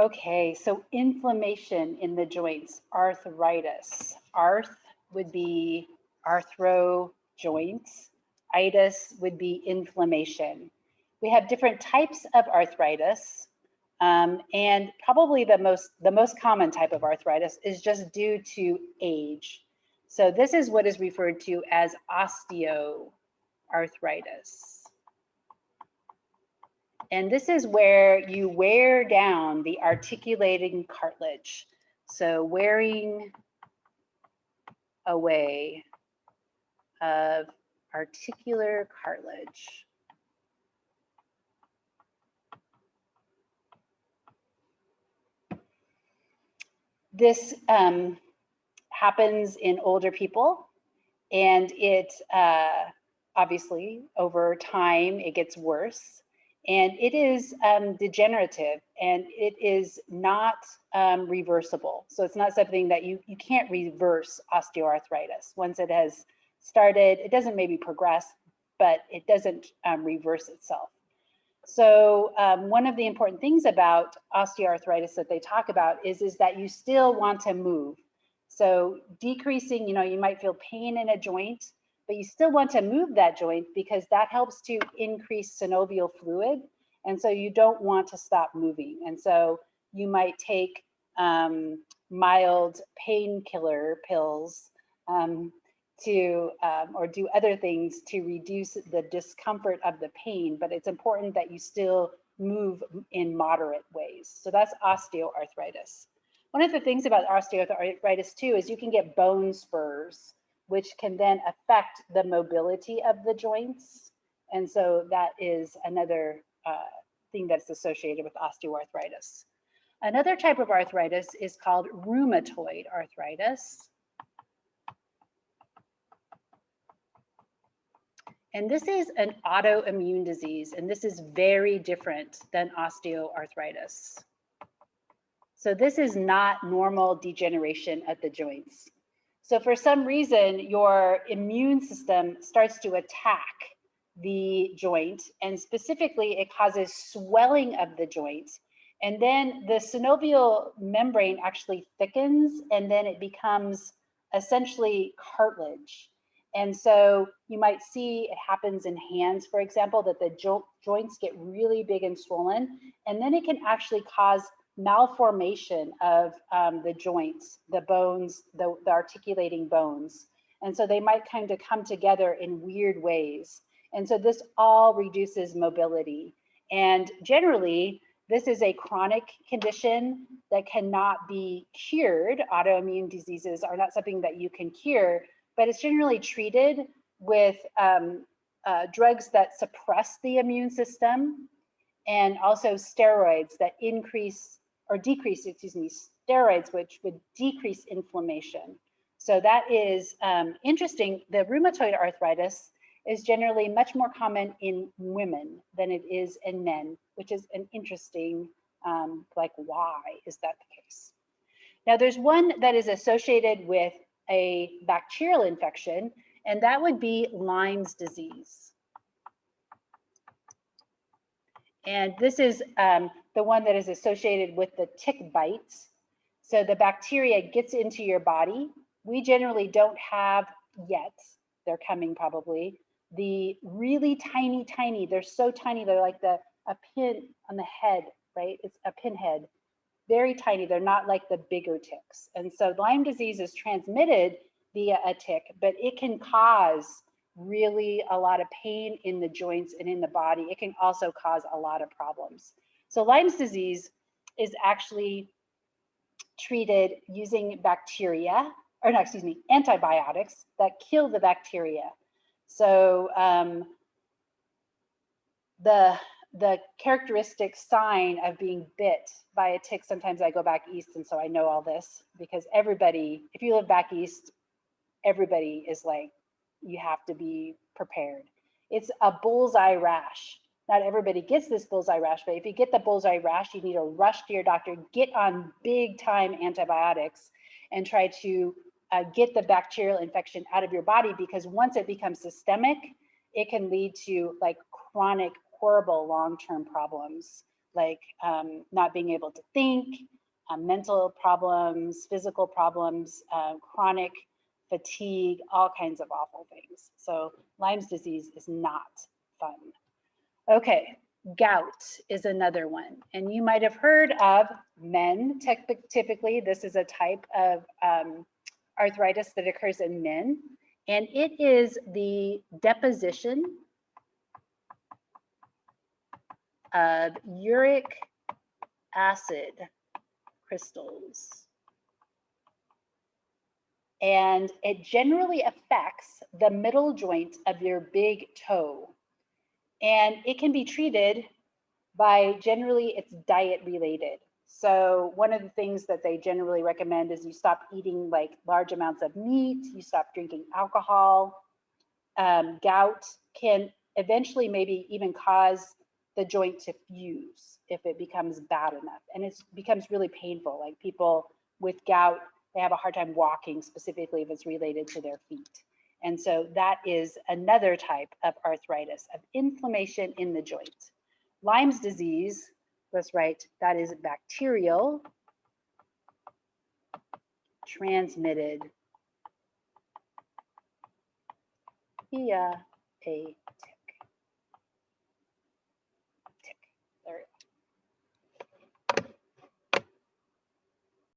Okay, so inflammation in the joints, arthritis. Arth would be arthro joints. Itis would be inflammation. We have different types of arthritis, and probably the most common type of arthritis is just due to age. So this is what is referred to as osteoarthritis. And this is where you wear down the articulating cartilage. So wearing away of articular cartilage. This happens in older people, and it obviously over time it gets worse. And it is degenerative, and it is not reversible. So it's not something that you can't reverse osteoarthritis. Once it has started, it doesn't maybe progress, but it doesn't reverse itself. So one of the important things about osteoarthritis that they talk about is that you still want to move. So decreasing, you might feel pain in a joint, but you still want to move that joint because that helps to increase synovial fluid. And so you don't want to stop moving. And so you might take mild painkiller pills or do other things to reduce the discomfort of the pain, but it's important that you still move in moderate ways. So that's osteoarthritis. One of the things about osteoarthritis too is you can get bone spurs, which can then affect the mobility of the joints. And so that is another thing that's associated with osteoarthritis. Another type of arthritis is called rheumatoid arthritis. And this is an autoimmune disease, and this is very different than osteoarthritis. So this is not normal degeneration at the joints. So for some reason, your immune system starts to attack the joint, and specifically it causes swelling of the joint. And then the synovial membrane actually thickens, and then it becomes essentially cartilage. And so you might see it happens in hands, for example, that the joints get really big and swollen, and then it can actually cause malformation of the joints, the bones, the articulating bones. And so they might kind of come together in weird ways. And so this all reduces mobility. And generally, this is a chronic condition that cannot be cured. Autoimmune diseases are not something that you can cure, but it's generally treated with drugs that suppress the immune system, and also steroids that decrease, steroids, which would decrease inflammation. So that is interesting. The rheumatoid arthritis is generally much more common in women than it is in men, which is an interesting, why is that the case? Now there's one that is associated with a bacterial infection, and that would be Lyme's disease. And this is the one that is associated with the tick bites. So the bacteria gets into your body. We generally don't have yet, they're coming probably, the really tiny, they're so tiny, they're like a pin on the head, right? It's a pinhead, very tiny. They're not like the bigger ticks. And so Lyme disease is transmitted via a tick, but it can cause really a lot of pain in the joints and in the body. It can also cause a lot of problems. So Lyme's disease is actually treated using antibiotics that kill the bacteria. So the characteristic sign of being bit by a tick, sometimes I go back east, and so I know all this, because everybody, if you live back east, everybody is like, you have to be prepared. It's a bullseye rash. Not everybody gets this bullseye rash, but if you get the bullseye rash, you need to rush to your doctor, get on big time antibiotics, and try to get the bacterial infection out of your body, because once it becomes systemic, it can lead to like chronic, horrible long-term problems like not being able to think, mental problems, physical problems, chronic fatigue, all kinds of awful things. So Lyme's disease is not fun. Okay, gout is another one. And you might have heard of men, typically this is a type of arthritis that occurs in men. And it is the deposition of uric acid crystals. And it generally affects the middle joint of your big toe. And it can be treated by, generally it's diet related. So one of the things that they generally recommend is you stop eating like large amounts of meat, you stop drinking alcohol. Gout can eventually maybe even cause the joint to fuse if it becomes bad enough. And it becomes really painful. Like people with gout, they have a hard time walking, specifically if it's related to their feet. And so that is another type of arthritis, of inflammation in the joint. Lyme's disease, that's right, that is bacterial, transmitted via a